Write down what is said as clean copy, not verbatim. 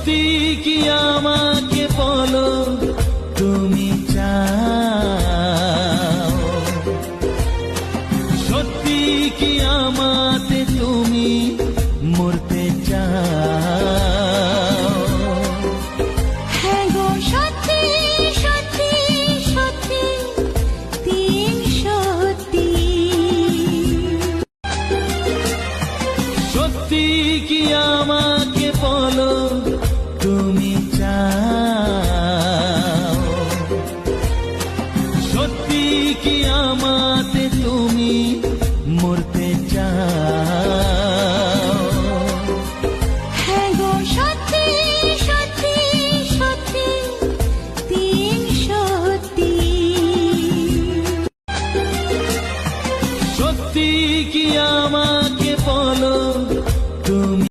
সত্যি কি আমাকে বলো তুমি চাও, সত্যি কি আমাতে তুমি মরতে চাও? হ্যাঁ গো সত্যি সত্যি সত্যি তিন সত্যি। সত্যি কি আমাকে বলো তুমি চাও,